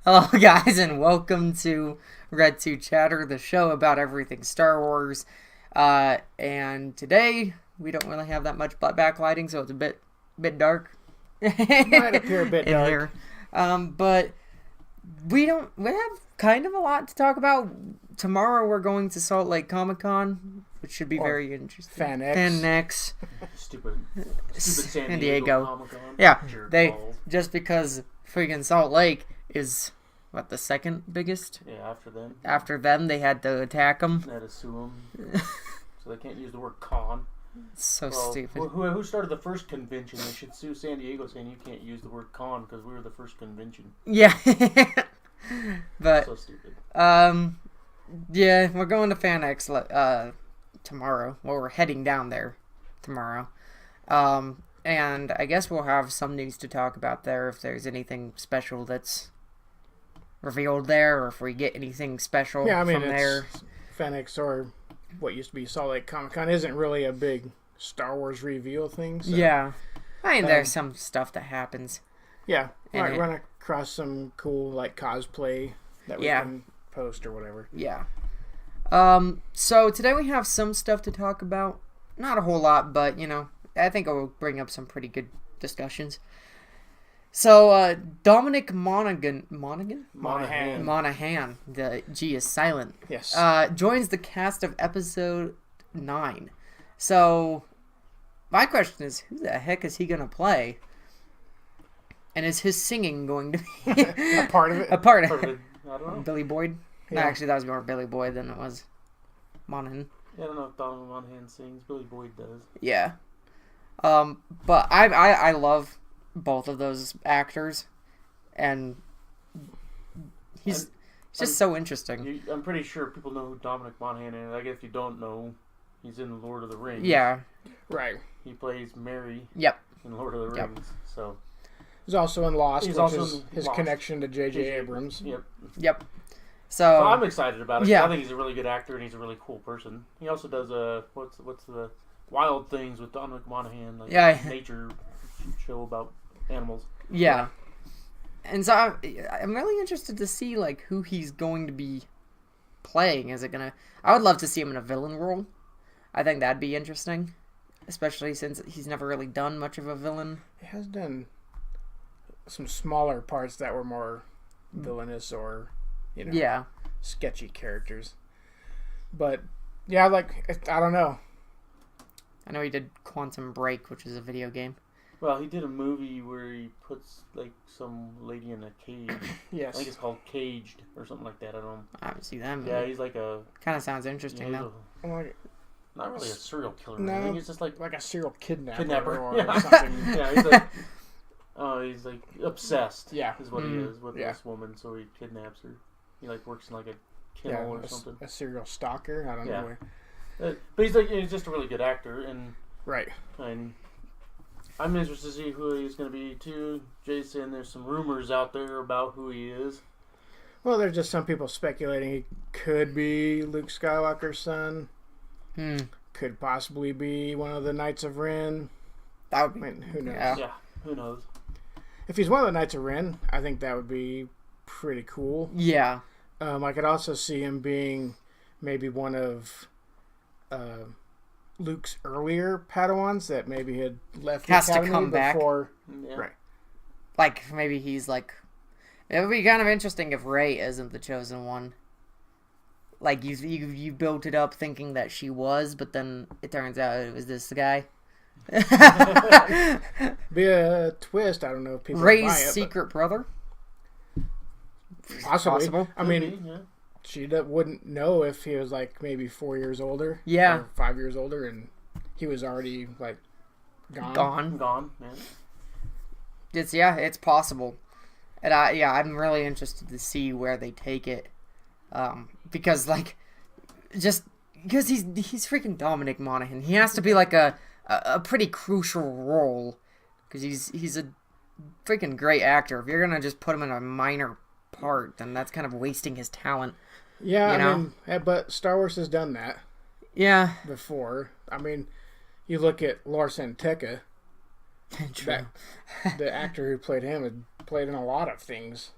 Hello, guys, and welcome to Red 2 Chatter, the show about everything Star Wars. And today, we don't really have that much backlighting, so it's a bit dark. Might appear a bit in dark. Here. But we have kind of a lot to talk about. Tomorrow, we're going to Salt Lake Comic Con, which should be Or very interesting. FanX. Stupid San Diego Comic-Con. Yeah, Jerk they balls. just because freaking Salt Lake is what the second biggest. Yeah, after them. After them, they had to attack them. They had to sue them. So they can't use the word con. So Well, stupid. Who started the first convention? They should sue San Diego saying you can't use the word con because we were the first convention. Yeah, but So stupid. yeah, we're going to FanX tomorrow. Well, we're heading down there tomorrow. And I guess we'll have some news to talk about there if there's anything special that's revealed there, or if we get anything special Yeah, I mean, from there. FanX, or what used to be Salt Lake Comic Con, isn't really a big Star Wars reveal thing. So, Yeah, I mean, there's some stuff that happens. yeah, And might it- run across some cool cosplay that we Yeah. can post or whatever. Yeah. So today we have some stuff to talk about. Not a whole lot, but, I think it will bring up some pretty good discussions. So, Dominic Monaghan, the G is silent, Yes. joins the cast of episode 9. So, my question is, who the heck is he going to play? And is his singing going to be a part of it. a part of it? Perfect. I don't know. Billy Boyd? No, Yeah. actually, that was more Billy Boyd than it was Monaghan. Yeah, I don't know if Donovan Monaghan sings. Billy Boyd does. Yeah. But I love both of those actors, and he's just so interesting. I'm pretty sure people know who Dominic Monaghan is. I guess if you don't know, he's in Lord of the Rings. Yeah. Right. He plays Merry Yep. in Lord of the Yep. Rings. So, He's also in Lost, He's which also is in his Lost. connection to J.J. Abrams. yep. Yep. So So I'm excited about it. yeah. I think he's a really good actor and he's a really cool person. He also does what's the Wild Things with Dominic Monaghan, like Yeah. nature show about animals. yeah. And so I'm really interested to see like who he's going to be playing. Is it gonna? I would love to see him in a villain role. I think that'd be interesting, especially since he's never really done much of a villain. He has done some smaller parts that were more villainous or, Yeah. sketchy characters. But, yeah, I don't know. I know he did Quantum Break, which is a video game. Well, he did a movie where he puts like some lady in a cage. I Yes. think it's called Caged or something like that. I don't know. I haven't seen that movie. Yeah, he's like a Kind of sounds interesting he's though. not really a serial killer. No. I think he's just like Like a serial kidnapper, kidnapper. or Yeah. something. Yeah, he's like he's like obsessed. Yeah. is what he is with Yeah. this woman. So he kidnaps her. He like works in like a Yeah, kennel or something. a serial stalker. I don't Yeah. know. But he's just a really good actor, and Right. I'm interested to see who he's going to be too. Jason, there's some rumors out there about who he is. Well, there's just some people speculating he could be Luke Skywalker's son. Could possibly be one of the Knights of Ren. That I would be. mean, who knows? Yeah. Yeah, who knows? If he's one of the Knights of Ren, I think that would be pretty cool. Yeah. I could also see him being maybe one of Luke's earlier Padawans that maybe had left the Has to academy come back. before. Yeah. Right. Like maybe he's like. It would be kind of interesting if Rey isn't the chosen one. Like you built it up thinking that she was, but then it turns out it was this guy. Be a twist. I don't know if people Rey's buy it, secret brother. but possibly. Possible. I mean, she wouldn't know if he was like maybe 4 years older. Yeah. Or 5 years older, and he was already like gone. Gone, man. It's possible, and I'm really interested to see where they take it, because he's freaking Dominic Monaghan. He has to be like a pretty crucial role, because he's a freaking great actor. If you're gonna just put him in a minor part, then that's kind of wasting his talent. Yeah, You know? but Star Wars has done that Yeah, before. I mean, you look at Lars Tekka, true. the actor who played him had played in a lot of things.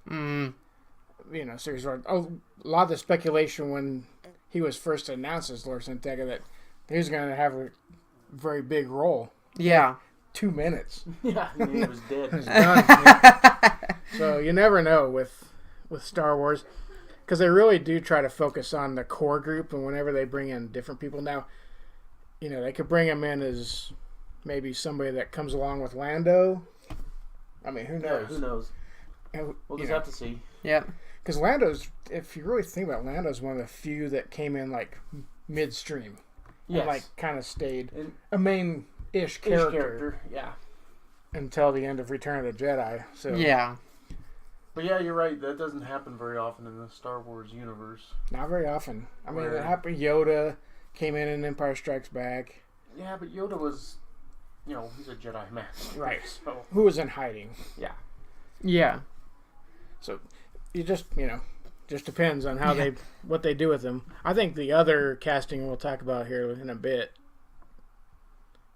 series where a lot of the speculation when he was first announced as Lord San Tekka that he was going to have a very big role. Yeah. 2 minutes. Yeah, and he was dead. It's done. Yeah. So you never know with Star Wars, because they really do try to focus on the core group, and whenever they bring in different people now, they could bring him in as maybe somebody that comes along with Lando. I mean, who Yeah, knows? who knows? And, We'll just have to see. Yep. Because Lando's, if you really think about it, Lando's one of the few that came in like midstream. Yes. And like kind of stayed And- a main-ish His character yeah. until the end of Return of the Jedi. So Yeah. But yeah, you're right. That doesn't happen very often in the Star Wars universe. not very often. I mean, Where- it happened. Yoda came in Empire Strikes Back. Yeah, but Yoda was, he's a Jedi master. Right. So, Who was in hiding. yeah. Yeah. So you just depends on how what they do with them. I think the other casting we'll talk about here in a bit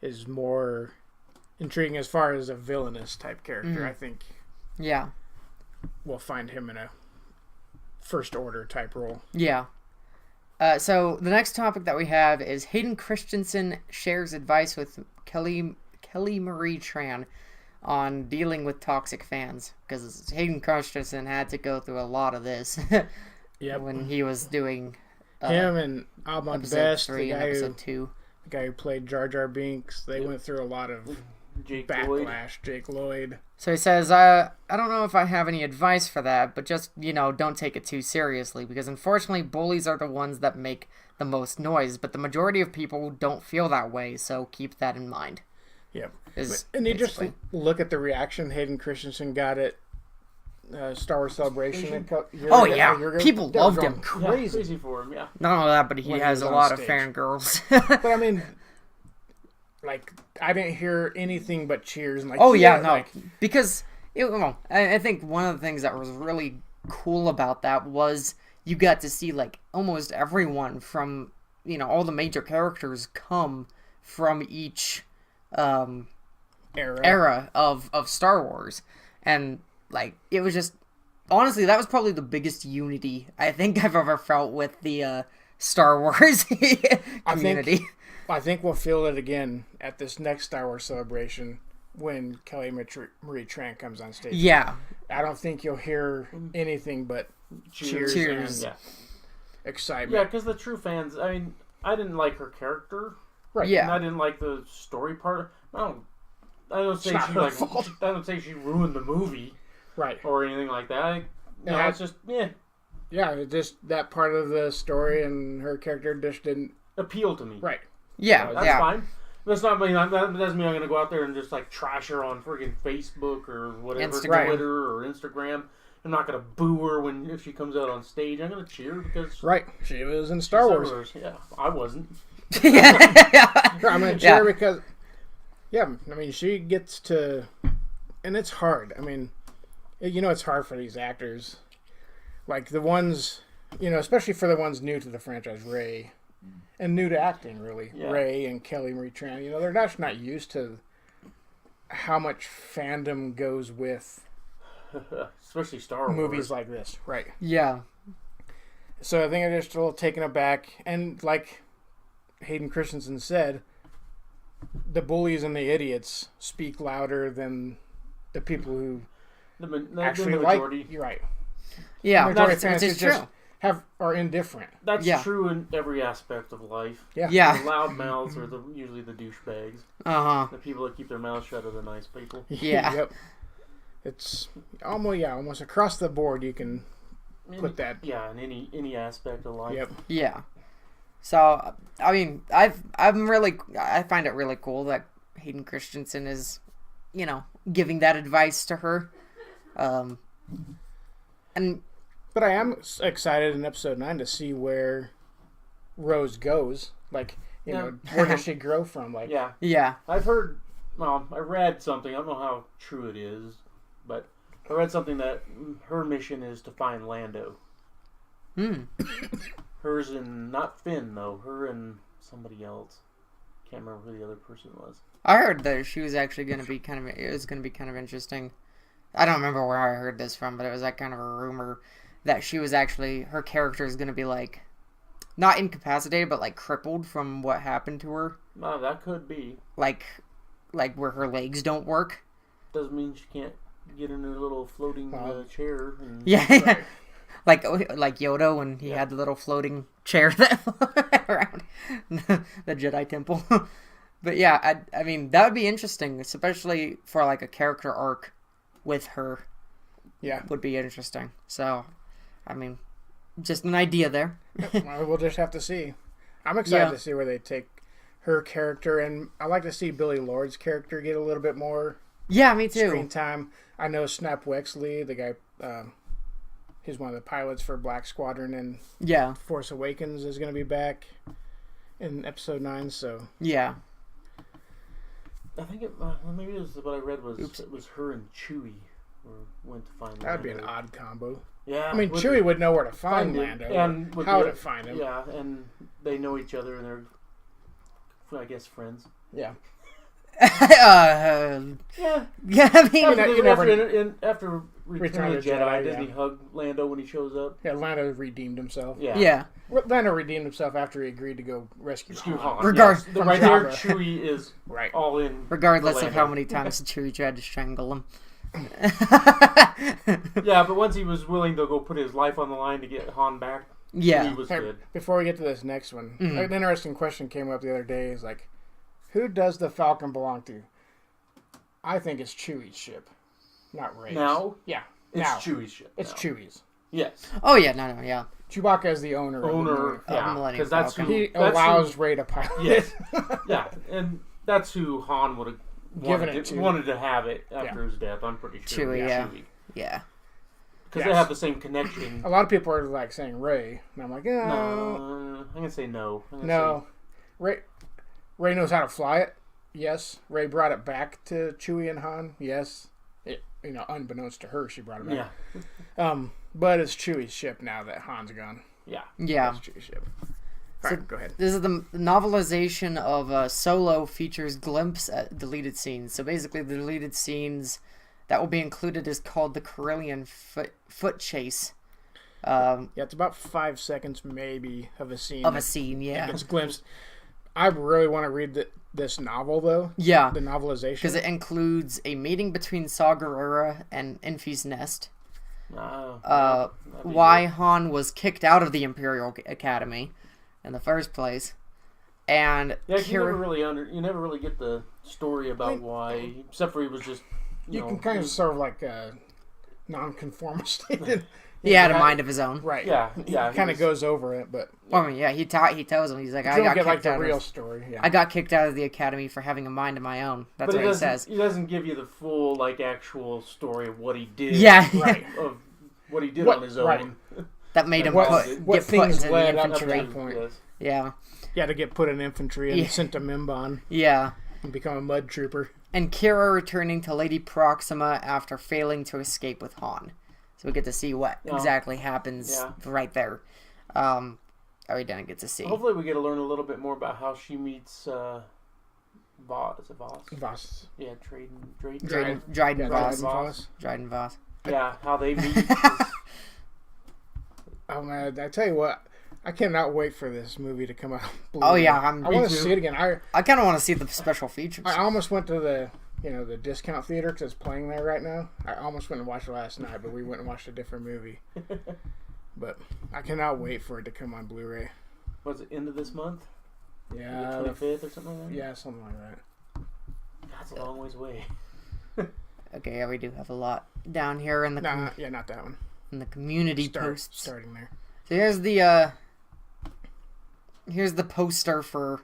is more intriguing as far as a villainous type character. Mhm. I think Yeah. we'll find him in a First Order type role. Yeah. So the next topic that we have is Hayden Christensen shares advice with Kelly Marie Tran on dealing with toxic fans, because Hayden Christensen had to go through a lot of this Yep. when he was doing Him and Almond episode Best, 3 and episode 2. the guy who played Jar Jar Binks, they Yep. went through a lot of Jake Lloyd. backlash. Jake Lloyd. So he says, I don't know if I have any advice for that, but just, don't take it too seriously, because unfortunately bullies are the ones that make the most noise, but the majority of people don't feel that way, so keep that in mind. Yep. Is And you just basically- look at the reaction Hayden Christensen got at Star Wars Celebration. Oh, yeah. People They were loved going him. Yeah, Crazy. crazy for him, yeah. Not only that, but he When he has was a on lot of stage. fangirls. But I mean, like, I didn't hear anything but cheers and like. Oh yeah, no, like, because I think one of the things that was really cool about that was you got to see like almost everyone from all the major characters come from each era of Star Wars, and like it was just honestly that was probably the biggest unity I think I've ever felt with the Star Wars community. I think we'll feel it again at this next Star Wars Celebration when Kelly Marie Tran comes on stage. Yeah, I don't think you'll hear anything but cheers. Cheers. And Yeah. excitement. Yeah, because the true fans, I mean, I didn't like her character. Right. Yeah. And I didn't like the story part. I don't say not she her fault. I don't say she ruined the movie Right. or anything like that. Yeah. It's just Yeah, just that part of the story and her character just didn't. appeal to me. Right. yeah, That's yeah. fine. That's not mean that doesn't mean I'm gonna go out there and just like trash her on friggin' Facebook or whatever, Instagram. Twitter or Instagram. I'm not gonna boo her if she comes out on stage. I'm gonna cheer because Right. She was in Star Wars. Yeah, I wasn't. yeah. I'm going to cheer because, I mean, she gets to, and it's hard. I mean, it's hard for these actors. Like the ones, especially for the ones new to the franchise, Rey, and new to acting, really. Yeah. Rey and Kelly Marie Tran, they're not used to how much fandom goes with Especially Star Wars. movies like this. Right. Yeah. So I think I'm just a little taken aback. And like Hayden Christensen said, the bullies and the idiots speak louder than the people who the actually majority. like. You're right. Yeah, The majority that's of fans it's who just true. are indifferent. That's Yeah. true in every aspect of life. Yeah. The Yeah. loudmouths are usually the douchebags. Uh-huh. The people that keep their mouths shut are the nice people. Yeah. Yep. It's almost across the board. You can put that. Yeah, in any aspect of life. Yep. Yeah. So, I mean, I find it really cool that Hayden Christensen is, giving that advice to her. And But I am excited in episode 9 to see where Rose goes. Like, where does she grow from? Like, Yeah. yeah. I've heard, I read something, I don't know how true it is, but I read something that her mission is to find Lando. Hmm. Hers and, not Finn though, her and somebody else. Can't remember who the other person was. I heard that she was actually going to be it was going to be kind of interesting. I don't remember where I heard this from, but it was like kind of a rumor. that she was actually, her character is going to be like, not incapacitated, but like crippled from what happened to her. No, that could be. Like where her legs don't work. Doesn't mean she can't get in her little floating chair. And... Yeah. Like Yoda when he had the little floating chair that floated around the Jedi Temple. But yeah, I mean, that would be interesting, especially for like a character arc with her. Yeah. Would be interesting. So, I mean, just an idea there. Well, we'll just have to see. I'm excited to see where they take her character, and I like to see Billy Lord's character get a little bit more me too. Screen time. I know Snap Wexley, the guy, he's one of the pilots for Black Squadron and Force Awakens, is going to be back in Episode 9. So I think maybe it was what I read was it was her and Chewie went to find. That would be an odd combo. Yeah, I mean Chewie would know where to find Lando and how to find him. Yeah, and they know each other and they're, I guess, friends. Yeah. I mean, after Return of the Jedi, doesn't he hug Lando when he shows up? Yeah, Lando redeemed himself. Yeah. Lando redeemed himself after he agreed to go rescue Han. Yes. Right there, Chewie is all in. Regardless of how many times Chewie tried to strangle him. Yeah, but once he was willing to go put his life on the line to get Han back, he was good. Before we get to this next one, an interesting question came up the other day. Is like, who does the Falcon belong to? I think it's Chewie's ship, not Rey's. Now? Yeah. It's Chewie's ship. It's Chewie's. Yes. Oh, yeah, yeah. Chewbacca is the owner of the Millennium Falcon. He allows Rey to pilot. Yes. Yeah, and that's who Han would have wanted to have it after his death, I'm pretty sure. Chewie, yeah. Because they have the same connection. A lot of people are like saying Rey, and I'm like, no. I'm going to say no. No. Rey knows how to fly it. Yes. Rey brought it back to Chewie and Han. Yes. Unbeknownst to her, she brought it back. Yeah. But it's Chewie's ship now that Han's gone. Yeah. It's Chewie's ship. All right, go ahead. This is the novelization of Solo features glimpse at deleted scenes. So basically, the deleted scenes that will be included is called the Corellian foot chase. It's about 5 seconds maybe of a scene. It's glimpsed. I really want to read this novel, though. Yeah. The novelization. Because it includes a meeting between Saw Gerrera and Enfys Nest. Why Han was kicked out of the Imperial Academy in the first place. And you never really get the story about why, except for he was just you can kind of sort of like a non-conformist. He had a mind of his own, right? Yeah. He kind of goes over it, but he tells him, he's like, I got kicked out. Real story. Yeah. I got kicked out of the academy for having a mind of my own. That's what he says. He doesn't give you the full actual story of what he did. Yeah, of what he did on his own. Right. That made him get put into the infantry. Up to that point. Yeah. Yeah, to get put in infantry and sent to Mimban. Yeah. And become a mud trooper. And Kira returning to Lady Proxima after failing to escape with Han. So we get to see what exactly happens right there. We didn't get to see. Hopefully we get to learn a little bit more about how she meets Voss. Is it Voss? Voss. Yeah, Dryden Voss. Dryden Voss. Yeah, how they meet. Oh man, I tell you what, I cannot wait for this movie to come out. Oh yeah, I want to see it again. I kind of want to see the special features. I almost went to the discount theater because it's playing there right now. I almost went and watched it last night, but we went and watched a different movie. But I cannot wait for it to come on Blu-ray. Was it end of this month? Yeah, the 25th or something like that. Yeah, something like that. That's a long ways away. Okay, yeah, we do have a lot down here in the not that one. In the community posts. Starting there. So here's the poster for.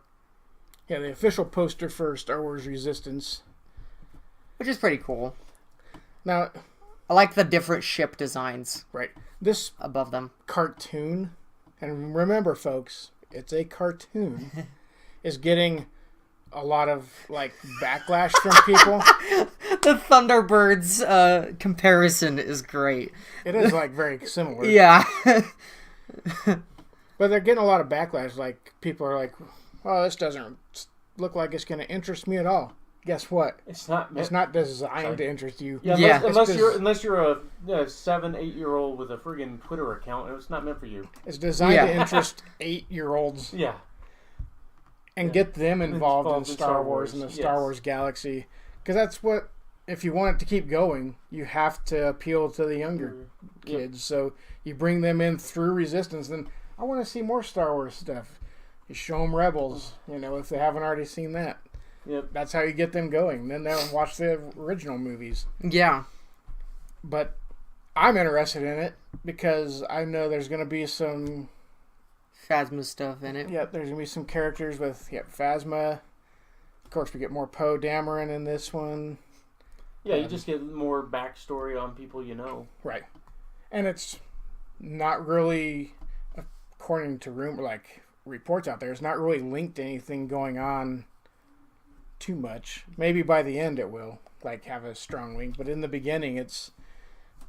Yeah, the official poster for Star Wars Resistance. Which is pretty cool. Now, I like the different ship designs. Right. This above them. Cartoon, and remember, folks, it's a cartoon, is getting a lot of backlash from people. The Thunderbirds comparison is great. It is very similar. Yeah. But they're getting a lot of backlash. People are like, "Oh, this doesn't look like it's going to interest me at all." guess what? It's not. It's not designed Sorry. to interest you. Yeah, Yeah. unless you're a 7-8-year-old with a friggin' Twitter account, it's not meant for you. It's designed Yeah. to interest 8-year-olds Yeah. and get them involved in Star Wars and the Star yes. Wars galaxy. Because that's what, if you want it to keep going, you have to appeal to the younger kids. So you bring them in through Resistance. Then I want to see more Star Wars stuff. You show them Rebels, if they haven't already seen that. Yep. That's how you get them going. Then they'll watch the original movies. Yeah. But I'm interested in it because I know there's going to be some... Phasma stuff in it. Yep, there's going to be some characters with Phasma. Of course, we get more Poe Dameron in this one. Yeah, you just get more backstory on people you know. Right. And it's not really, according to reports out there, it's not really linked to anything going on too much. Maybe by the end it will, have a strong link. But in the beginning, it's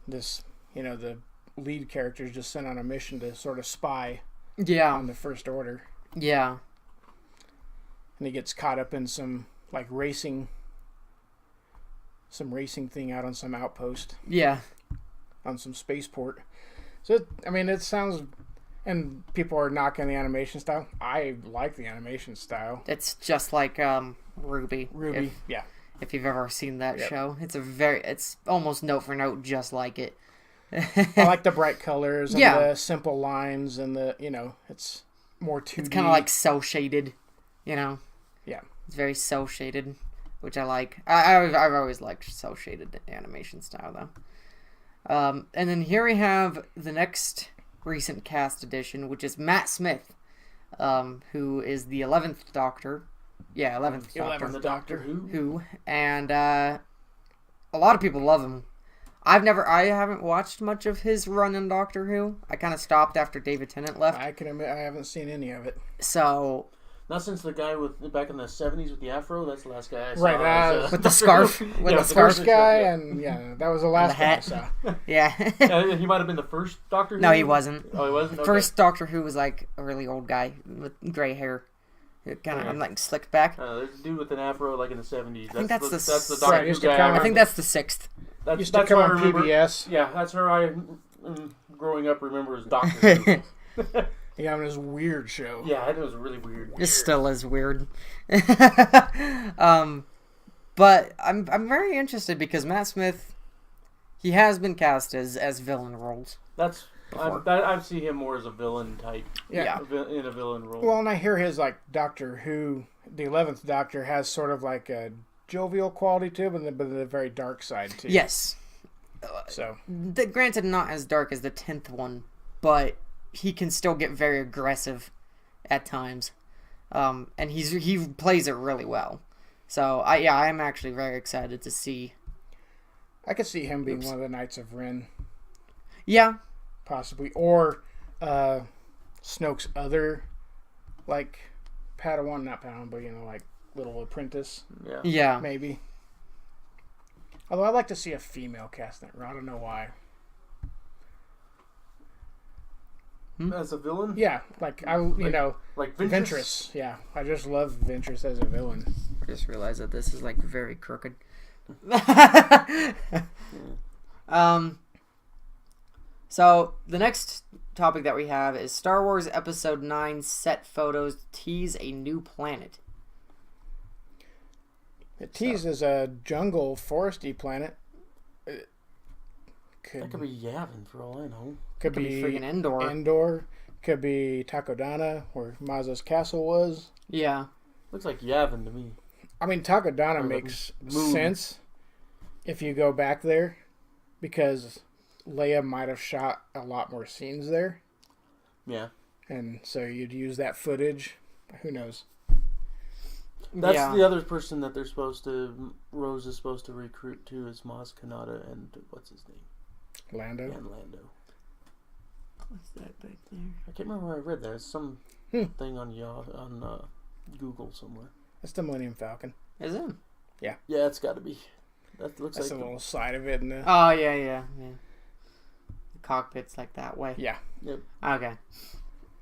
this, the lead character is just sent on a mission to sort of spy Yeah. on the First Order. Yeah. And he gets caught up in some, racing thing out on some outpost. Yeah. On some spaceport. So, it sounds... And people are knocking the animation style. I like the animation style. It's just like Ruby. Ruby, yeah. If you've ever seen that Yep. show. It's almost note for note just like it. I like the bright colors and Yeah. the simple lines and the, it's more 2D. It's kind of like cell shaded, Yeah. It's very cell shaded, which I like. I've always liked cell shaded animation style though. And then here we have the next recent cast addition, which is Matt Smith, who is the 11th Doctor. Yeah, 11th Doctor. From the Doctor Who. Who, and a lot of people love him. I haven't watched much of his run in Doctor Who. I kind of stopped after David Tennant left. I can admit I haven't seen any of it. So, Not since the guy back in the 70s with the afro. That's the last guy I saw. Right, as, with the scarf, with the scarf. First guy, and that was the last the one I hat. saw. Yeah. Yeah, he might have been the first Doctor Who. No, he wasn't. Oh, he wasn't. Okay. First Doctor Who was like a really old guy with gray hair, kind of like slicked back. There's a dude with an afro like in the 70s. I think that's the Doctor Right, Who used to guy. come I think that's the 6th. Used to come what I on remember. PBS. Yeah, that's her. Growing up, remember as Doctor Who. He got on his weird show. Yeah, it was really weird. It still is weird. But I'm very interested because Matt Smith, he has been cast as villain roles. That's I see him more as a villain type. Yeah. In a villain role. Well, and I hear his Doctor Who, the 11th Doctor, has sort of like a jovial quality to it, but a very dark side too. Yes. So Granted, not as dark as the 10th one, but he can still get very aggressive at times. And he plays it really well. So I am actually very excited to see. I could see him being one of the Knights of Ren, Yeah. possibly, or Snoke's other Padawan, not Padawan, but little apprentice, yeah. Yeah. maybe. Although I'd like to see a female cast in it. I don't know why. As a villain? Yeah, like Ventress? Ventress. Yeah, I just love Ventress as a villain. I just realized that this is very crooked. So the next topic that we have is Star Wars Episode 9 set photos tease a new planet. It teases a jungle, foresty planet. That could be Yavin for all I know. Could Could be friggin' Endor. Endor. Could be Takodana, where Maz's castle was. Yeah. Looks like Yavin to me. I mean, Takodana Or the makes moon. sense if you go back there, because Leia might have shot a lot more scenes there, Yeah. and so you'd use that footage. Who knows? That's Yeah. the other person that Rose is supposed to recruit to is Maz Kanata and what's his name? Lando. And Lando. What's that back there? I can't remember where I read that. It's some thing on Google somewhere. That's the Millennium Falcon. Is it? Yeah, it's got to be. That looks That's like a little side of it. Oh, yeah. The cockpit's like that way. Yeah. Yep. Okay.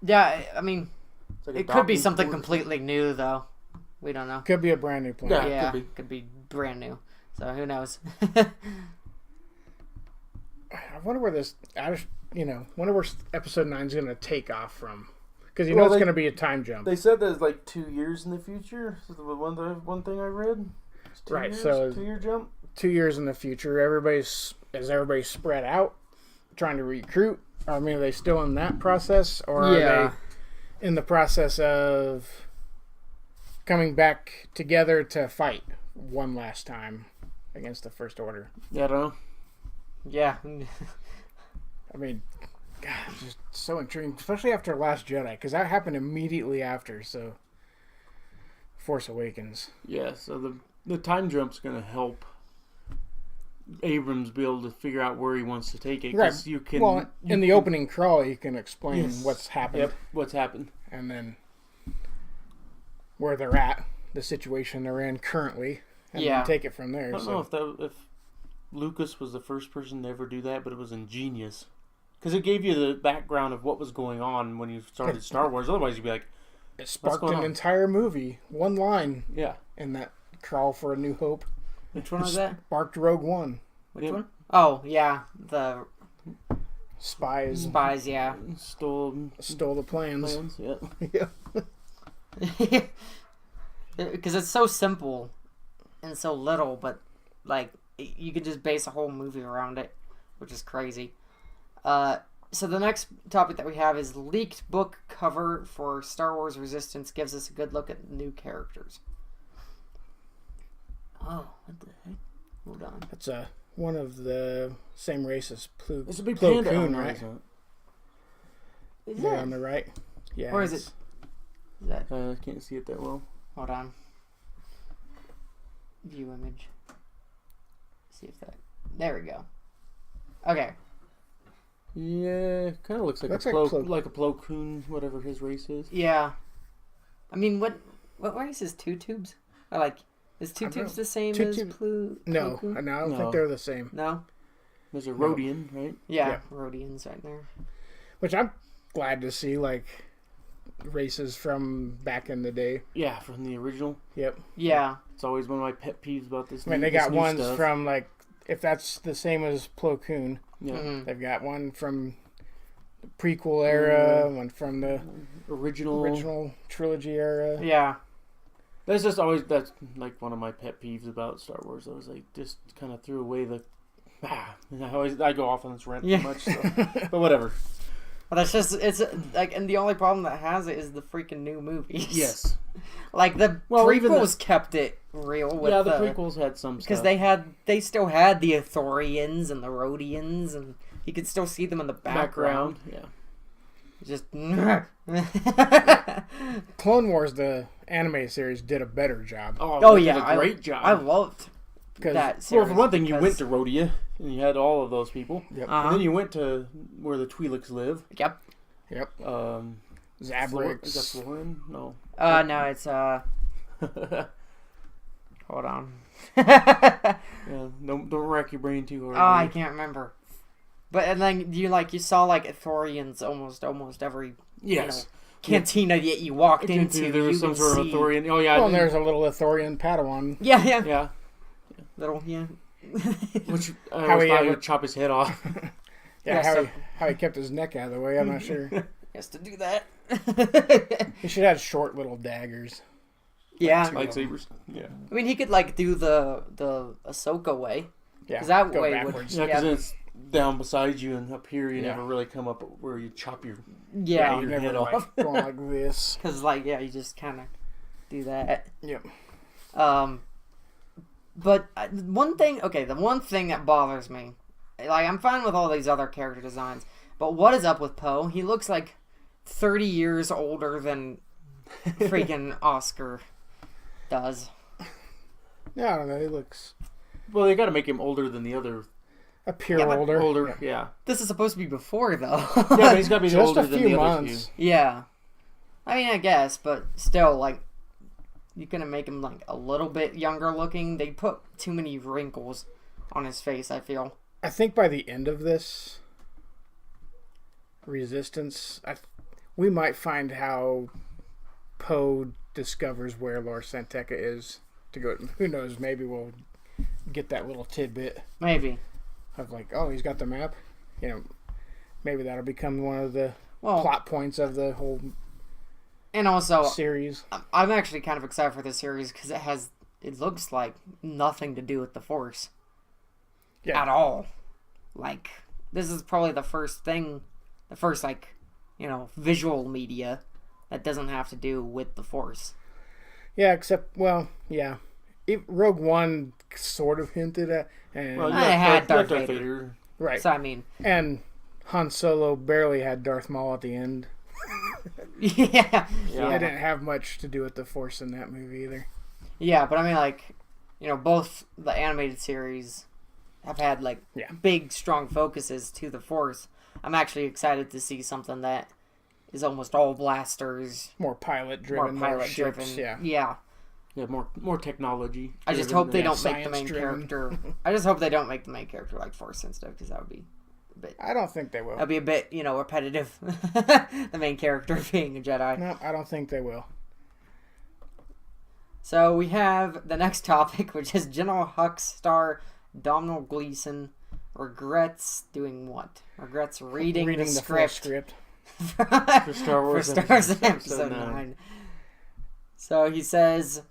Yeah, I mean, It's like a it could be docking something port. completely new, though. We don't know. Could be a brand new planet. Yeah. Yeah, could be brand new. So who knows? I wonder where this, wonder where episode 9 is going to take off from. Because Well, it's they- going to be a time jump. They said there's like 2 years in the future. Is the one thing I read. It's 2 Right, years, so- 2-year jump. 2 years in the future, everybody's spread out, trying to recruit. Or I mean, are they still in that process? Or are Yeah. they in the process of coming back together to fight one last time against the First Order? Yeah, I don't know. Yeah. I mean, God, it's just so intriguing, especially after Last Jedi, because that happened immediately after. So, Force Awakens. Yeah, so the time jump's gonna help Abrams be able to figure out where he wants to take it. 'Cause you can. Well, in the opening crawl, you can explain Yes. what's happened, Yep, what's happened? and then where they're at, the situation they're in currently, and Yeah. then take it from there. I don't So. know if Lucas was the first person to ever do that, but it was ingenious because it gave you the background of what was going on when you started Star Wars. Otherwise, you'd be like, It sparked going an on? entire movie. One line "Yeah, in that crawl for A New Hope Which one was that? sparked Rogue One. Which Yep. one? Oh, yeah. The Spies spies, yeah. stole stole the plans. plans." Yeah, Yeah. Because it's so simple and so little, but like you could just base a whole movie around it, which is crazy. So the next topic that we have is leaked book cover for Star Wars Resistance gives us a good look at new characters. Oh, what the heck? Hold on. That's one of the same race as it's a big Plo panda Koon, on there, right? isn't Is There it? on the right. Yeah. Or is it's- Is that? it? I can't see it that well. Hold on. View image. See if that. There we go. Okay. Yeah, kind of looks like Looks a like Plo, like a Plo Koon, whatever his race is. Yeah. I mean, what race is Two Tubes? Or like, is Two I don't Tubes know. the same Two as Tubes- Plu? No, Plo Koon? I don't No. think they're the same. No? There's a No. Rhodian, right? Yeah, Yeah. Rhodians right there. Which I'm glad to see, like, races from back in the day. Yeah, from the original. Yep. Yeah. It's always one of my pet peeves about this. I mean, they this got new ones stuff. from, like, if that's the same as Plo Koon, Yeah. Mhm. they've got one from the prequel era, one from the original trilogy era. Yeah. That's like one of my pet peeves about Star Wars. I was like, just kind of threw away the. I go off on this rant Yeah. too much, so. But whatever. But that's just, it's like, and the only problem that has it is the freaking new movies. Yes. Like, the Well, even prequels kept it real with Yeah, the prequels had some because stuff. they still had the Ithorians and the Rhodians, and you could still see them in the background. Yeah. Just. Clone Wars, the anime series, did a better job. Oh they did yeah, a great job. I loved Because that Well, series. for one thing, you went because- to Rhodia, and you had all of those people. Yep. And Uh-huh. then you went to where the Twi'leks live. Yep. Yep. Is Zabrix. that Florin? No. No, it's hold on. Yeah, don't rack your brain too hard. Oh, I can't remember. But and then you saw like Ithorians almost every Yes. cantina that you walked into. There was you some would sort of see- Ithorian. Oh yeah. Well, and there's a little Ithorian Padawan. Yeah, yeah, yeah. little yeah. Which I How always he thought he ever- would chop his head off. Yeah, Yeah, how, so- how he kept his neck out of the way, I'm not sure. He has to do that. He should have short little daggers. Yeah, Lightsabers. Yeah. I mean he could like do the Ahsoka way. Yeah, 'Cause that go way would- backwards. Yeah, because it's down beside you, and up here you Yeah. never really come up where you chop your. Yeah, your Never head like off. going like this. because like you just kind of do that. Yep. But the one thing that bothers me, like I'm fine with all these other character designs, but what is up with Poe? He looks like 30 years older than freaking Oscar does. Yeah, I don't know. He looks Well, they got to make him older than the other. appear Yeah, but older. Older, yeah. This is supposed to be before though. Yeah, but he's got to be Just older a than few the other months. few. Yeah. I mean, I guess, but still, like, you're gonna make him like a little bit younger looking. They put too many wrinkles on his face, I feel. I think by the end of this Resistance, we might find how Poe discovers where Lor San Tekka is to go. Who knows? Maybe we'll get that little tidbit Maybe. of like, oh, he's got the map. You know, maybe that'll become one of the Well, plot points of the whole and also, series. I'm actually kind of excited for this series because it looks like nothing to do with the Force. Yeah. At all. Like, this is probably the first, like, visual media that doesn't have to do with the Force. Yeah, except, well, yeah. Rogue One sort of hinted at, and Well, I had Darth Vader. right, So, I mean, and Han Solo barely had Darth Maul at the end. yeah. It didn't have much to do with the Force in that movie either. Yeah, but I mean, like, both the animated series have had, like, big, strong focuses to the Force. I'm actually excited to see something that is almost all blasters, More pilot-driven, more pilot-driven. ships, yeah. Yeah. Yeah, more technology. I just hope they don't make the main science-driven. character. I just hope they don't make the main character like Force sensitive, because that would be a bit. I don't think they will. That'd be a bit, repetitive. The main character being a Jedi. No, I don't think they will. So we have the next topic, which is General Hux star Domhnall Gleeson regrets doing what? Regrets reading the full script. For Star Wars Episode 9. So he says,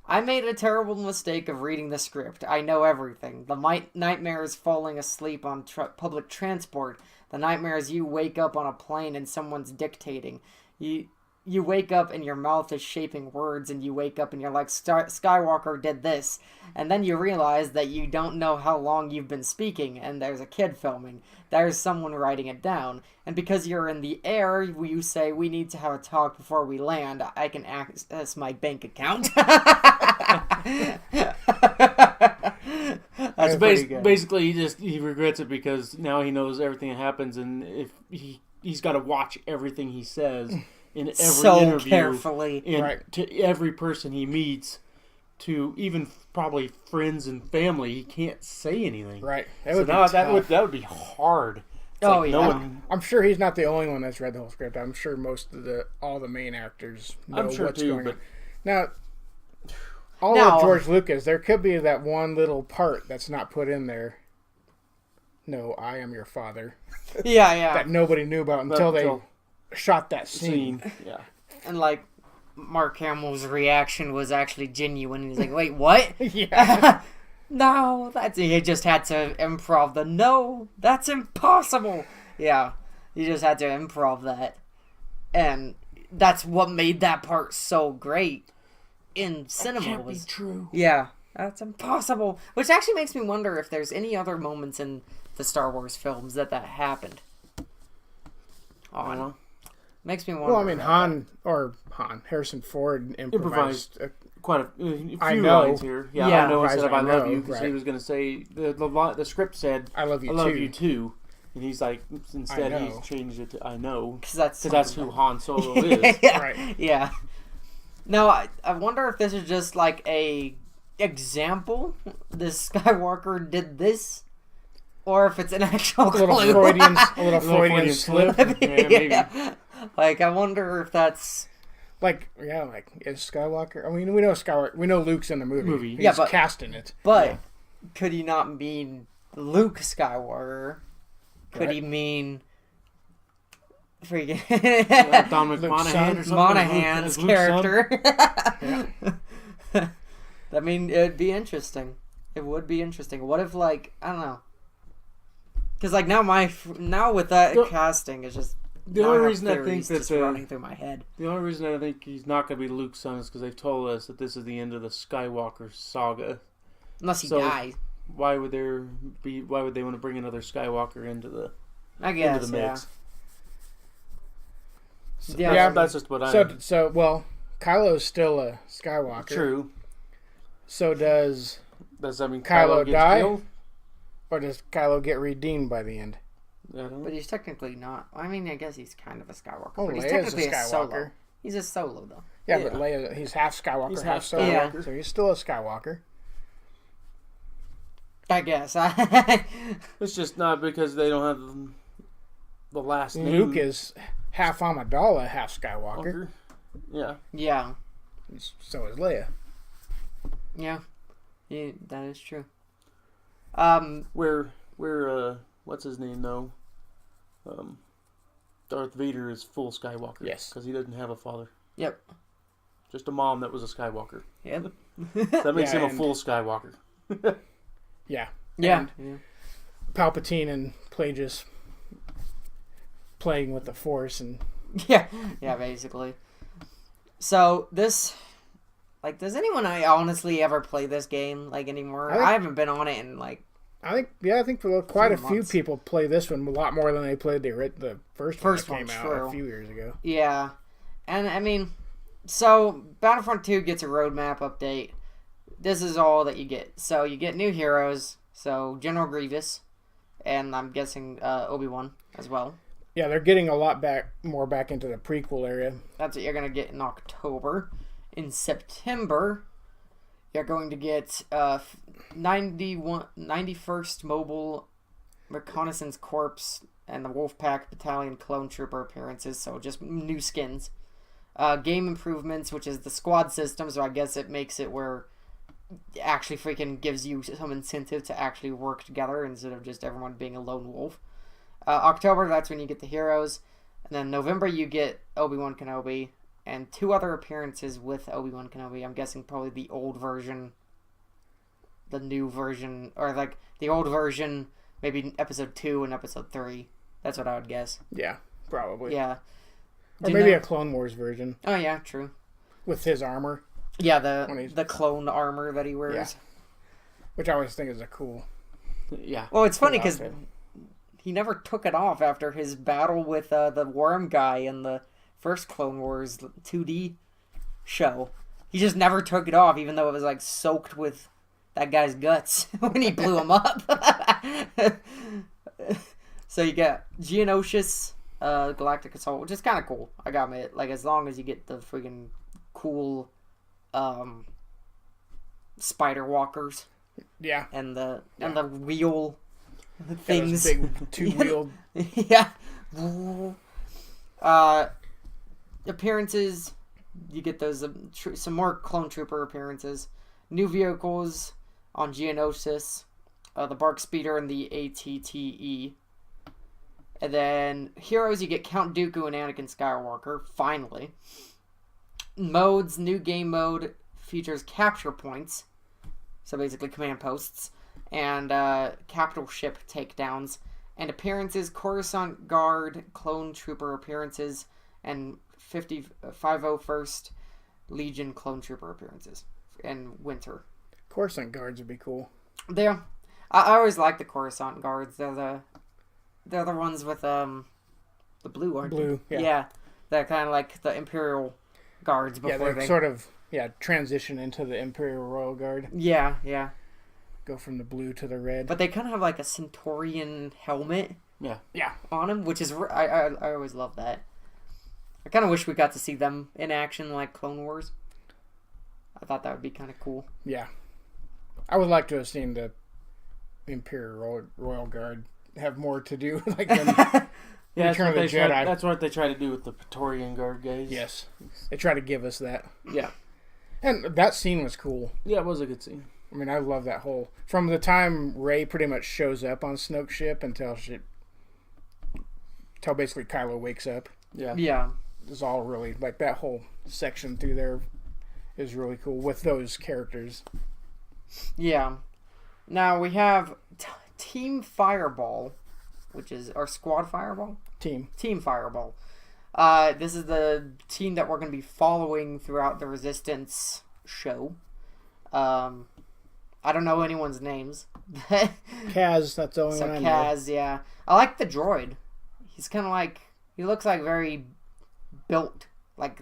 I made a terrible mistake of reading the script. I know everything. The nightmares falling asleep on public transport. The nightmares you wake up on a plane and someone's dictating. You wake up and your mouth is shaping words, and you wake up and you're like, Skywalker did this. And then you realize that you don't know how long you've been speaking, and there's a kid filming. There's someone writing it down. And because you're in the air, you say, we need to have a talk before we land. I can access my bank account. That's pretty good. Basically, he regrets it because now he knows everything that happens, and if he's got to watch everything he says in every so interview, carefully, and to every person he meets, to even probably friends and family, he can't say anything. Right. That would be hard. It's I'm sure he's not the only one that's read the whole script. I'm sure all the main actors know what's going on. Now, of George Lucas, there could be that one little part that's not put in there. No, I am your father. Yeah. That nobody knew about until they shot that scene. Yeah. And like Mark Hamill's reaction was actually genuine. He's like, "Wait, what?" Yeah. No, he just had to improv the no. That's impossible. Yeah, he just had to improv that, and that's what made that part so great in cinema. That can't be true. Yeah, that's impossible. Which actually makes me wonder if there's any other moments in the Star Wars films that happened. I don't know. Makes me wonder. Well, I mean, Harrison Ford improvised quite a few I know. lines here. Yeah, Yeah. I know instead of I love you, because right. he was going to say, the script said, I love you too. And he's like, instead he's changed it to I know. Because that's who Han Solo is. Yeah. Right. Yeah. No, I wonder if this is just like a example. This Skywalker did this, or if it's an actual clue. A little Freudian slip. Maybe. Yeah. Like, I wonder if that's Like is Skywalker? I mean, we know Skywalker. We know Luke's in the movie. He's but casting it. But could he not mean Luke Skywalker? Could Right. he mean freaking Dominic Luke's Monaghan son. or something? Monahan's Luke's son? character? I mean, it'd be interesting. It would be interesting. What if, like, I don't know? Because, like, now with that casting, it's just The only reason I think that running through my head. The only reason I think he's not going to be Luke's son is because they've told us that this is the end of the Skywalker saga. Unless he dies. Why would they want to bring another Skywalker into the mix? Yeah, that's just what I. So Kylo's still a Skywalker. True. So does that mean Kylo gets die? killed? Or does Kylo get redeemed by the end? I don't know. But he's technically not. I mean, I guess he's kind of a Skywalker. Oh, but he's Leia's technically a Skywalker. Solo. He's a Solo, though. Yeah, but Leia, he's half Skywalker, He's half half Solo. Skywalker. So he's still a Skywalker. I guess. It's just not because they don't have the last name. Luke is half Amidala, half Skywalker. Yeah. Yeah. So is Leia. Yeah, that is true. Where what's his name though? Darth Vader is full Skywalker. Yes. Because he doesn't have a father. Yep. Just a mom that was a Skywalker. Yep. So that makes Yeah, him a and- full Skywalker. Yeah. Yeah. And Yeah. Palpatine and Plagueis playing with the Force and Yeah, basically. So this, like, does anyone honestly ever play this game like anymore? I haven't been on it in like I think for quite a few months. people play this one a lot more than they played the first one that came out true. a few years ago. Yeah, and I mean, so Battlefront 2 gets a roadmap update. This is all that you get. So you get new heroes. So General Grievous, and I'm guessing Obi-Wan as well. Yeah, they're getting a lot more back into the prequel area. That's what you're gonna get in October. In September, you're going to get 91st Mobile Reconnaissance Corps and the Wolfpack Battalion Clone Trooper appearances, so just new skins. Game improvements, which is the squad system, so I guess it makes it where it actually freaking gives you some incentive to actually work together instead of just everyone being a lone wolf. October, that's when you get the heroes. And then November, you get Obi-Wan Kenobi and 2 other appearances with Obi-Wan Kenobi. I'm guessing probably the old version, the new version, or like the old version, maybe episode 2 and episode 3. That's what I would guess. Yeah, probably. Yeah. Or Do you maybe know- a Clone Wars version Oh, yeah, true. with his armor, Yeah, When he's- the clone armor that he wears. Yeah. which I always think is a cool. Yeah. Well, it's funny Cool because outfit. he never took it off after his battle with the worm guy in the first Clone Wars 2D show. He just never took it off, even though it was like soaked with that guy's guts when he blew him up. So you got Geonosis, Galactic Assault, which is kind of cool. I got me like as long as you get the friggin' cool spider walkers Yeah, and the wheel got those things. big two-wheeled. Yeah. Appearances. You get those some more clone trooper appearances. New vehicles on Geonosis, the Bark Speeder and the ATTE. And then heroes, you get Count Dooku and Anakin Skywalker. Finally. Modes. New game mode features capture points. So basically command posts. And capital ship takedowns. And appearances, Coruscant Guard, Clone Trooper appearances, and 501st Legion Clone Trooper appearances in winter. Coruscant guards would be cool. I always like the Coruscant Guards. They're the ones with the blue, aren't Blue, they? yeah. They're kind of like the Imperial Guards Yeah, before they they sort of transition into the Imperial Royal Guard. Yeah. Go from the blue to the red. But they kind of have like a Centaurian helmet Yeah. on them, which is I always love that. I kind of wish we got to see them in action like Clone Wars. I thought that would be kind of cool. Yeah. I would like to have seen the Imperial Royal Guard have more to do like them. Yeah, Return of the Jedi. That's what they try to do with the Praetorian Guard guys. Yes. They try to give us that. Yeah. And that scene was cool. Yeah, it was a good scene. I mean, I love that whole... From the time Rey pretty much shows up on Snoke's ship until basically Kylo wakes up. Yeah. Yeah. It's all really... Like, that whole section through there is really cool with those characters. Yeah. Now we have Team Fireball, which is our Squad Fireball. Team Fireball. This is the team that we're going to be following throughout the Resistance show. I don't know anyone's names. Kaz, that's the only So one I know. Kaz, yeah. I like the droid. He's kind of like... He looks like very built. Like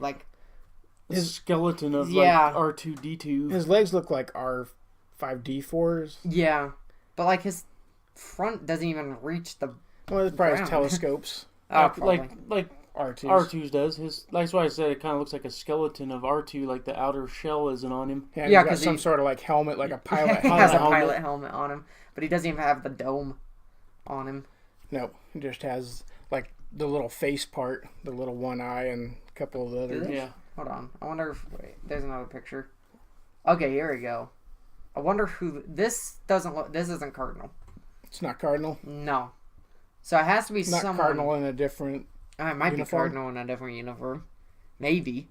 The skeleton of Yeah. like R2D2. His legs look like R5D4s. yeah. But like his front doesn't even reach the... Well, it's probably his Brown. telescopes. Oh, probably. like R2s. R2's does. That's why I said it kind of looks like a skeleton of R2, like the outer shell isn't on him. Yeah, Yeah, he's got 'cause some he- sort of like helmet, like a pilot he helmet. has a helmet. pilot helmet on him. But he doesn't even have the dome on him. No, he just has like the little face part, the little one eye, and a couple of the other Do they? Yeah. Hold on. I wonder if... Wait, there's another picture. Okay, here we go. I wonder who... This doesn't look... This isn't Cardinal. It's not Cardinal. No. So it has to be Not someone... Cardinal in a different It might uniform? be Cardinal in a different uniform. Maybe.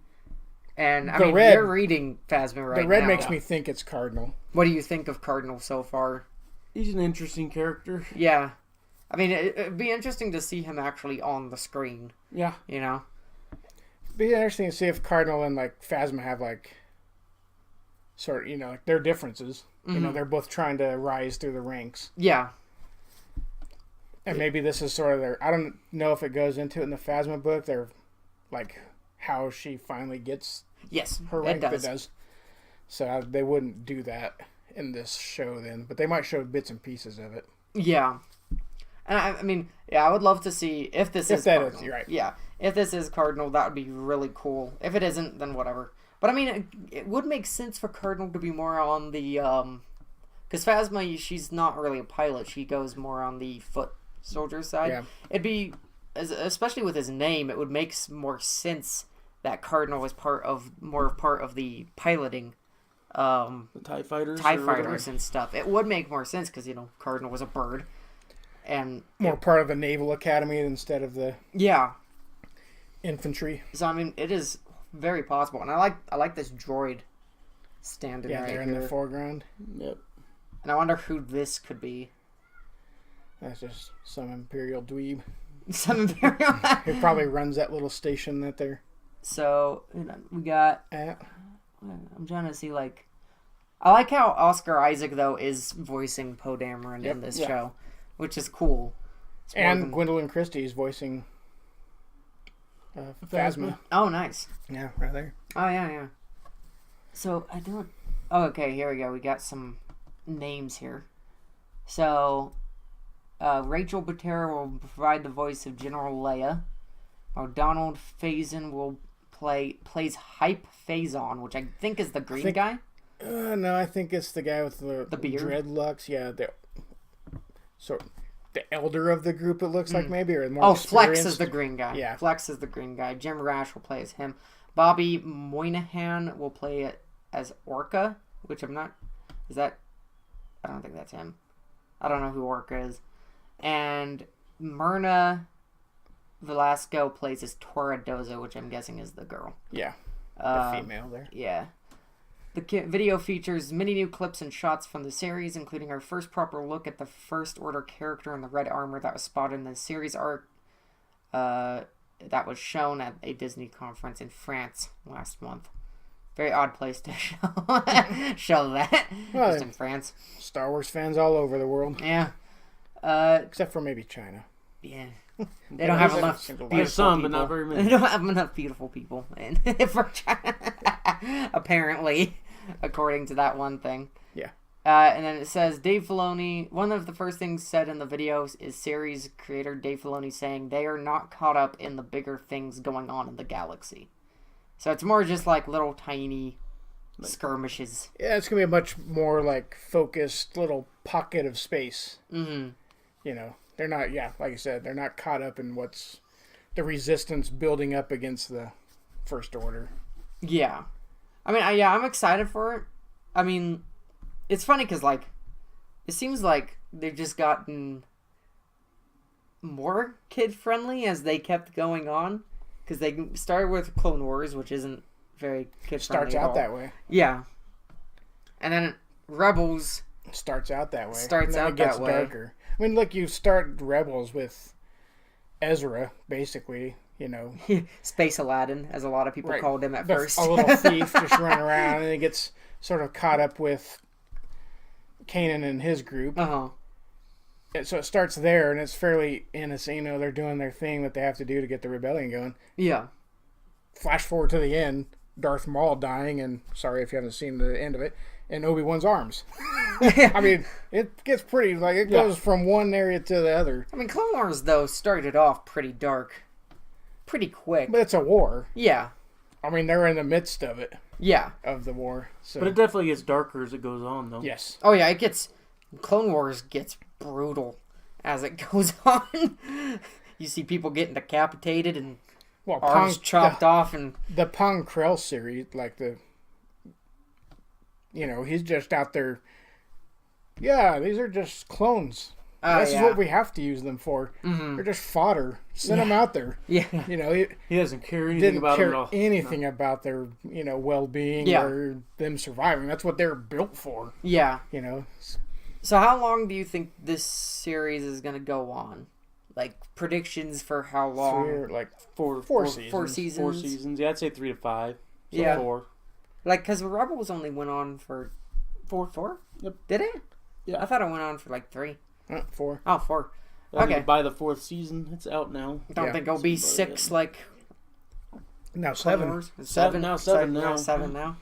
And, I The mean, red- you're reading Phasma right now. The red makes me think it's Cardinal. What do you think of Cardinal so far? He's an interesting character. Yeah. I mean, it'd be interesting to see him actually on the screen, Yeah. you know? Be interesting to see if Cardinal and like Phasma have like sort of, you know, like their differences. You know, they're both trying to rise through the ranks. Yeah. And maybe this is sort of their... I don't know if it goes into it in the Phasma book. They're like how she finally gets Yes, her it rank. does. It does. So they wouldn't do that in this show then. But they might show bits and pieces of it. Yeah. And I mean, yeah, I would love to see if this If is that Cardinal. is, you're right. Yeah. If this is Cardinal, that would be really cool. If it isn't, then whatever. But I mean, it would make sense for Cardinal to be more on the... Because Phasma, she's not really a pilot. She goes more on the foot soldier side. Yeah. It'd be... Especially with his name, it would make more sense that Cardinal is more part of the piloting The TIE fighters. TIE or whatever. fighters and stuff. It would make more sense because, you know, Cardinal was a bird. And More part of the Naval Academy instead of the yeah. infantry. So I mean, it is very possible, and I like this droid standing Yeah, right they're here. in the foreground. Yep. And I wonder who this could be. That's just some Imperial dweeb Some Imperial. who probably runs that little station that they're So you know, we got. at. I'm trying to see like. I like how Oscar Isaac though is voicing Poe Dameron in this yeah. show, which is cool. It's more And than- Gwendolyn Christie is voicing Phasma. Oh, nice. Yeah, right there. Oh yeah, yeah. So I don't. Oh, okay. Here we go. We got some names here. So, Rachel Butera will provide the voice of General Leia, while Donald Faison will plays Hype Phazon, which I think is the green guy. No, I think it's the guy with the beard? dreadlocks. Yeah, the elder of the group. It looks like maybe or more. Oh, Flex is experienced. the green guy. Yeah. Flex is the green guy. Jim Rash will play as him. Bobby Moynihan will play it as Orca, which I'm not. Is that? I don't think that's him. I don't know who Orca is. And Myrna Velasco plays as Tora Doza, which I'm guessing is the girl. Yeah, the female there. Yeah. The video features many new clips and shots from the series, including our first proper look at the First Order character in the red armor that was spotted in the series arc that was shown at a Disney conference in France last month. Very odd place to show that. Well, Just in France. Star Wars fans all over the world, Yeah. except for maybe China. Yeah. They don't have There's enough single- beautiful There's some, people. but not very They many. don't have enough beautiful people in for China. Apparently, according to that one thing. Yeah. And then it says Dave Filoni. One of the first things said in the videos is series creator Dave Filoni saying they are not caught up in the bigger things going on in the galaxy. So it's more just like little tiny skirmishes. Yeah, it's gonna be a much more like focused little pocket of space. Mm-hmm. You know, they're not. Yeah, like I said, they're not caught up in what's the resistance building up against the First Order. Yeah. I mean, I'm excited for it. I mean, it's funny because, like, it seems like they've just gotten more kid-friendly as they kept going on. Because they started with Clone Wars, which isn't very kid-friendly Starts at out all. that way. Yeah. And then Rebels... Starts out that way. Starts and then out it gets that way. darker. I mean, look, you start Rebels with Ezra, basically. You know, Space Aladdin, as a lot of people Right. called him at first. a little thief just running around, and he gets sort of caught up with Kanan and his group. Uh-huh. And so it starts there, and it's fairly innocent. You know, they're doing their thing that they have to do to get the rebellion going. Yeah. Flash forward to the end, Darth Maul dying, and sorry if you haven't seen the end of it, in Obi-Wan's arms. I mean, it gets pretty, like, it goes from one area to the other. I mean, Clone Wars, though, started off pretty dark. Pretty quick. But it's a war. Yeah. I mean, they're in the midst of it, Yeah. of the war. So, But it definitely gets darker as it goes on, though. yes. Oh yeah, it gets Clone Wars gets brutal as it goes on. You see people getting decapitated and Well, arms chopped off, and the Pong Krell series, like he's just out there. Yeah, these are just clones. This is what we have to use them for. Mm-hmm. They're just fodder. Send them out there. Yeah. He doesn't care anything about them at all. Anything about their, well-being or them surviving. That's what they're built for. Yeah. So how long do you think this series is going to go on? Like, predictions for how long? Four seasons. 4 seasons? 4 seasons. Yeah, I'd say 3 to 5. So Yeah. 4. Like, because Rebels only went on for 4? Yep. Did it? Yeah. I thought it went on for like 3. 4. Oh, 4. Okay. Okay. By the 4th season, it's out now. Don't think it'll be 6 like Now Clone 7. Wars? 7 now. 7 now. 7 now.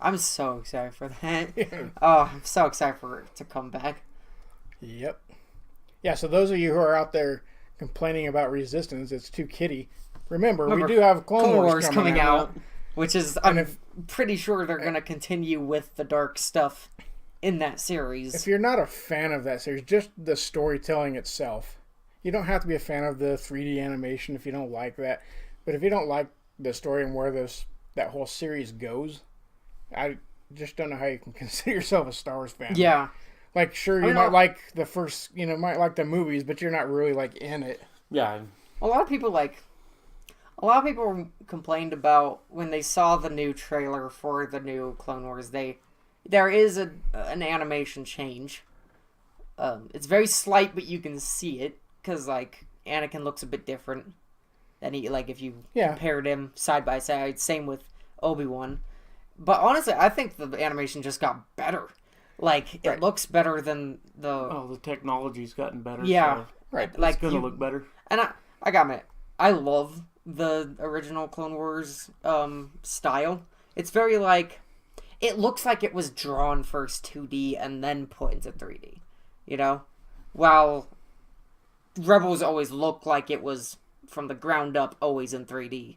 I'm so excited for that. Yeah. Oh, I'm so excited for it to come back. Yep. Yeah, so those of you who are out there complaining about Resistance, it's too kiddie. Remember, we do have Clone Wars coming out. Which is, I'm pretty sure they're going to continue with the dark stuff in that series. If you're not a fan of that series, just the storytelling itself. You don't have to be a fan of the 3D animation if you don't like that. But if you don't like the story and where that whole series goes, I just don't know how you can consider yourself a Star Wars fan. Yeah. Like, sure, you might like the first, might like the movies, but you're not really, like, in it. Yeah. A lot of people complained about when they saw the new trailer for the new Clone Wars. There is an animation change. It's very slight, but you can see it because like Anakin looks a bit different than if you compared him side by side. Same with Obi-Wan. But honestly, I think the animation just got better. Like it looks better than the technology's gotten better. Yeah, so it's gonna look better. And I gotta admit, I love the original Clone Wars style. It's very it looks like it was drawn first 2D and then put into 3D. While Rebels always looked like it was from the ground up always in 3D.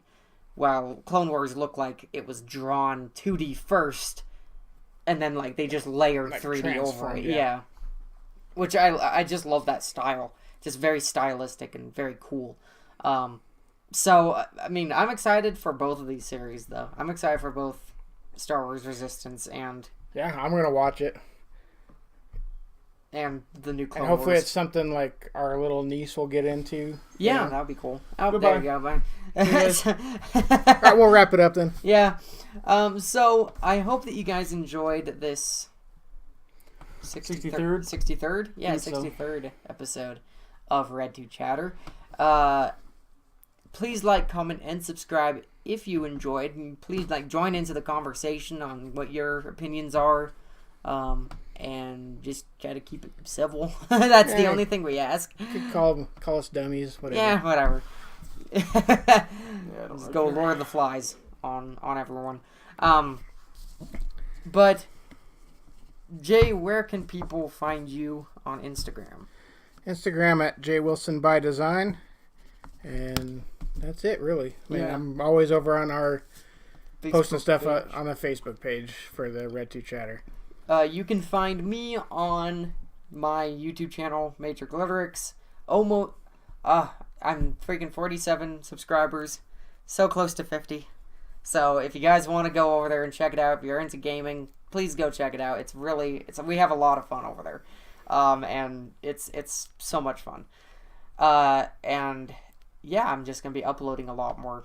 While Clone Wars looked like it was drawn 2D first and then they just layered 3D over it. Yeah. Which I just love that style. Just very stylistic and very cool. So, I mean, I'm excited for both of these series, though. I'm excited for both Star Wars Resistance and... Yeah, I'm going to watch it. And the new Clone Wars. And hopefully Wars. It's something like our little niece will get into. Yeah, that would be cool. Oh, Goodbye. There you go, bye. All right, we'll wrap it up then. Yeah. So, I hope that you guys enjoyed this... 63rd? 63rd? Yeah, 63rd episode of Red 2 Chatter. Please like, comment, and subscribe if you enjoyed. And please join into the conversation on what your opinions are. And just try to keep it civil. That's the only thing we ask. You could call us dummies, whatever. Yeah, whatever. Let's go Lord of the Flies on everyone. But Jay, where can people find you on Instagram? Instagram at jwilsonbydesign. And that's it, really. I mean, I'm always over on our posting stuff on the Facebook page for the Red 2 Chatter. You can find me on my YouTube channel, Major Glitterix. I'm freaking 47 subscribers. So close to 50. So if you guys want to go over there and check it out, if you're into gaming, please go check it out. We have a lot of fun over there. And it's so much fun. And yeah, I'm just going to be uploading a lot more.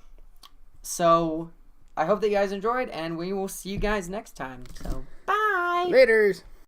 So I hope that you guys enjoyed, and we will see you guys next time. So bye! Laters!